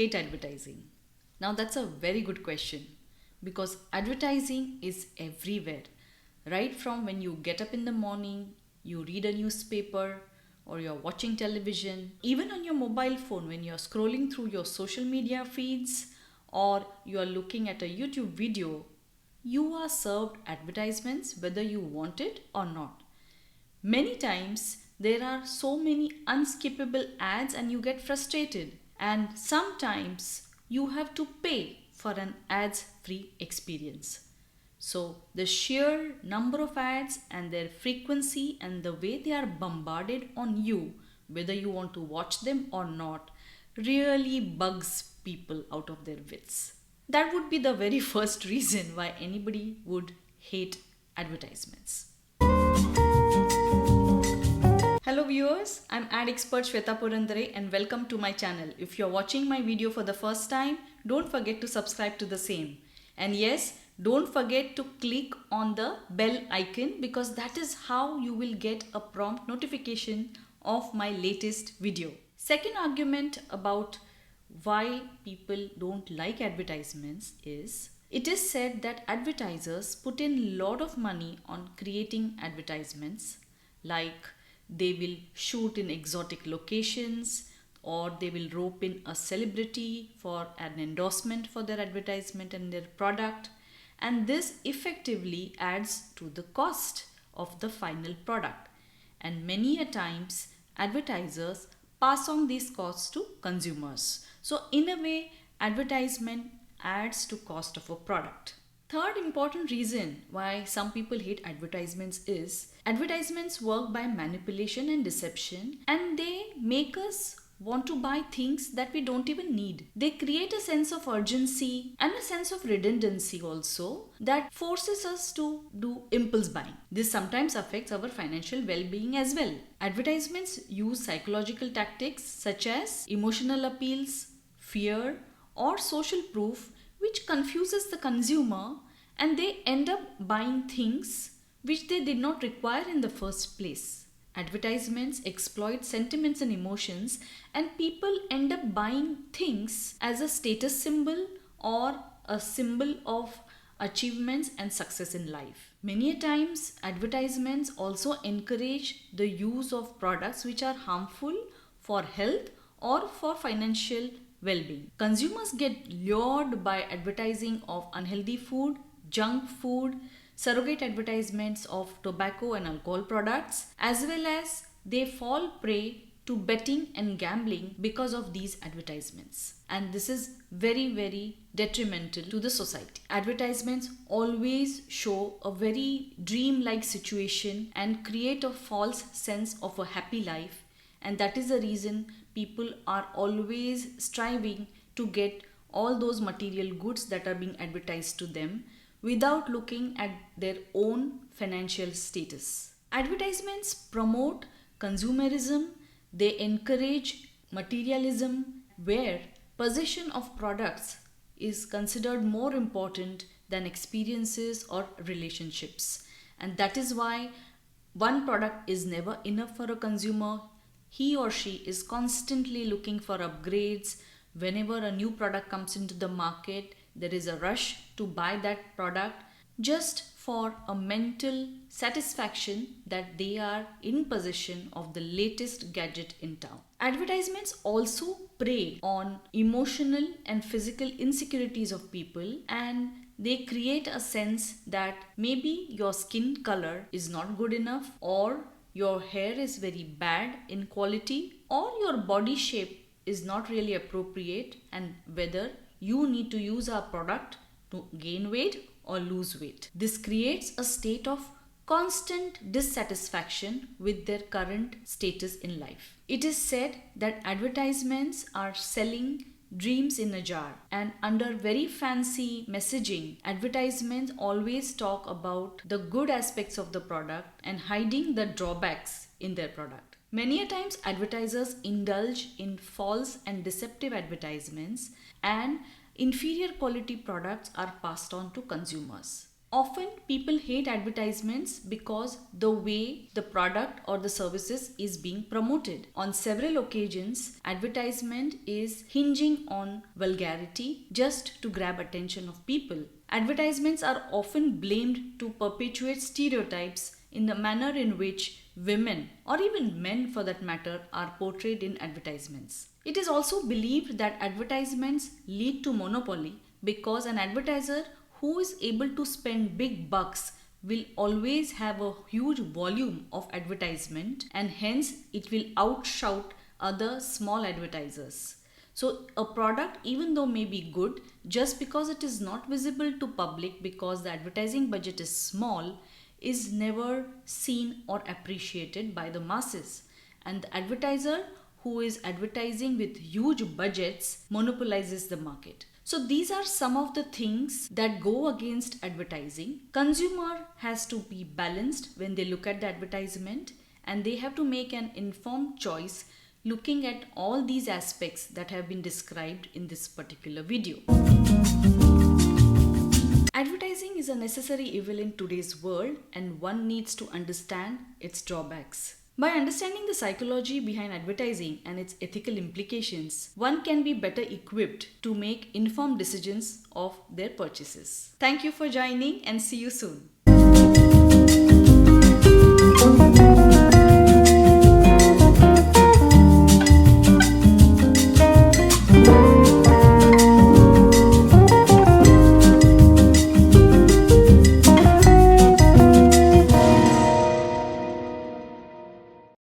hate advertising? Now that's a very good question because advertising is everywhere. Right from when you get up in the morning, you read a newspaper, or you're watching television, even on your mobile phone when you're scrolling through your social media feeds or you're looking at a YouTube video, you are served advertisements whether you want it or not. Many times there are so many unskippable ads and you get frustrated, and sometimes you have to pay for an ads free experience. So, the sheer number of ads and their frequency and the way they are bombarded on you, whether you want to watch them or not, really bugs people out of their wits. That would be the very first reason why anybody would hate advertisements. Hello viewers, I'm ad expert Shweta Purandare and welcome to my channel. If you're watching my video for the first time, don't forget to subscribe to the same. And yes, don't forget to click on the bell icon because that is how you will get a prompt notification of my latest video. Second argument about why people don't like advertisements is, it is said that advertisers put in a lot of money on creating advertisements, like they will shoot in exotic locations or they will rope in a celebrity for an endorsement for their advertisement and their product, and this effectively adds to the cost of the final product, and many a times advertisers pass on these costs to consumers. So in a way, advertisement adds to cost of a product. Third important reason why some people hate advertisements is advertisements work by manipulation and deception, and they make us want to buy things that we don't even need. They create a sense of urgency and a sense of redundancy also that forces us to do impulse buying. This sometimes affects our financial well-being as well. Advertisements use psychological tactics such as emotional appeals, fear, or social proof, which confuses the consumer and they end up buying things which they did not require in the first place. Advertisements exploit sentiments and emotions, and people end up buying things as a status symbol or a symbol of achievements and success in life. Many a times, advertisements also encourage the use of products which are harmful for health or for financial well-being. Consumers get lured by advertising of unhealthy food, junk food, surrogate advertisements of tobacco and alcohol products, as well as they fall prey to betting and gambling because of these advertisements. And this is very, very detrimental to the society. Advertisements always show a very dream-like situation and create a false sense of a happy life. And that is the reason people are always striving to get all those material goods that are being advertised to them without looking at their own financial status. Advertisements promote consumerism, they encourage materialism, where possession of products is considered more important than experiences or relationships. And that is why one product is never enough for a consumer. He or she is constantly looking for upgrades. Whenever a new product comes into the market, there is a rush to buy that product just for a mental satisfaction that they are in possession of the latest gadget in town. Advertisements also prey on emotional and physical insecurities of people, and they create a sense that maybe your skin color is not good enough, or your hair is very bad in quality, or your body shape is not really appropriate, and whether you need to use our product to gain weight or lose weight. This creates a state of constant dissatisfaction with their current status in life. It is said that advertisements are selling dreams in a jar, and under very fancy messaging, advertisements always talk about the good aspects of the product and hiding the drawbacks in their product. Many a times advertisers indulge in false and deceptive advertisements, and inferior quality products are passed on to consumers. Often people hate advertisements because the way the product or the services is being promoted. On several occasions, advertisement is hinging on vulgarity just to grab attention of people. Advertisements are often blamed to perpetuate stereotypes in the manner in which women, or even men for that matter, are portrayed in advertisements. It is also believed that advertisements lead to monopoly because an advertiser who is able to spend big bucks will always have a huge volume of advertisement, and hence it will outshout other small advertisers. So a product, even though may be good, just because it is not visible to public because the advertising budget is small, is never seen or appreciated by the masses. And the advertiser who is advertising with huge budgets monopolizes the market. So these are some of the things that go against advertising. Consumer has to be balanced when they look at the advertisement, and they have to make an informed choice looking at all these aspects that have been described in this particular video. Advertising is a necessary evil in today's world, and one needs to understand its drawbacks. By understanding the psychology behind advertising and its ethical implications, one can be better equipped to make informed decisions of their purchases. Thank you for joining, and see you soon.